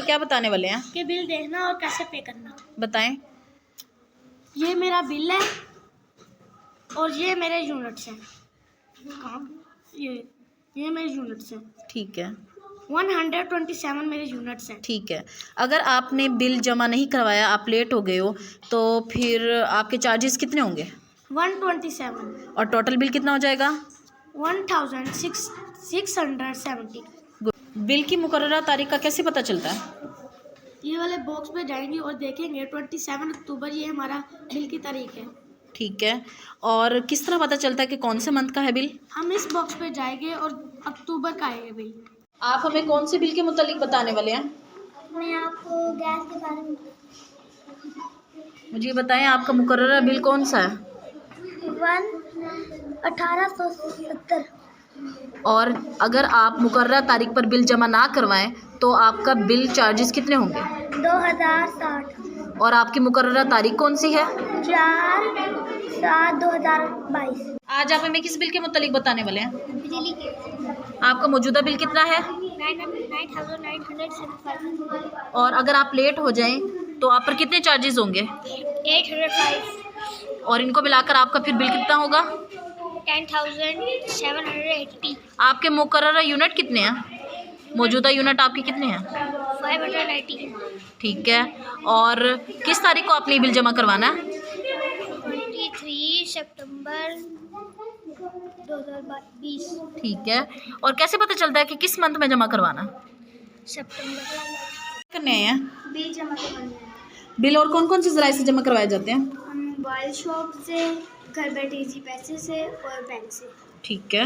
क्या बताने वाले हैं? कि बिल देखना और कैसे पे करना। बताएं। ये मेरा बिल है और ये मेरे यूनिट्स हैं। ये मेरे यूनिट्स हैं। ठीक है, 127 मेरे यूनिट्स हैं। ठीक है। अगर आपने बिल जमा नहीं करवाया, आप लेट हो गए हो, तो फिर आपके चार्जेस कितने होंगे? 127। और टोटल बिल कितना हो जाएगा? 1670। बिल की मुकर्ररा तारीख का कैसे पता चलता है? ये वाले बॉक्स पे जाएंगे और देखेंगे 27 अक्टूबर ये हमारा बिल की तारीख है। ठीक है। और किस तरह पता चलता है कि कौन से मंथ का है बिल? हम इस बॉक्स पे जाएंगे और अक्टूबर का आएगा बिल। आप हमें कौन से बिल के मुतालिक बताने वाले हैं? मैं आपको गैस के बारे में मुझे बताएं, आपका मुकर्ररा बिल कौन सा है? 1870। और अगर आप मुकर्ररा तारीख पर बिल जमा ना करवाएं तो आपका बिल चार्जेस कितने होंगे? 2060। और आपकी मुकर्ररा तारीख कौन सी है? 4/7/2022। आज आप हमें किस बिल के मुतालिक बताने वाले हैं? बिजली के आपका मौजूदा बिल कितना है? 9,975। और अगर आप लेट हो जाएं तो आप पर कितने चार्जेस होंगे? 805। और इनको मिलाकर आपका फिर बिल कितना होगा? 10,780। आपके मुकर्ररा यूनिट कितने हैं? मौजूदा यूनिट आपके कितने हैं? 590। ठीक है। और किस तारीख को आपने बिल जमा करवाना है? 23 सितंबर 2020। ठीक है। और कैसे पता चलता है कि किस मंथ में जमा करवाना? सितंबर करने हैं बिल जमा करवाना है। बिल और कौन कौन से जराये से जमा करवाए जाते हैं? हम मोबाइल शॉप से, घर बैठे इजी पैसे से और बैंक से। ठीक है।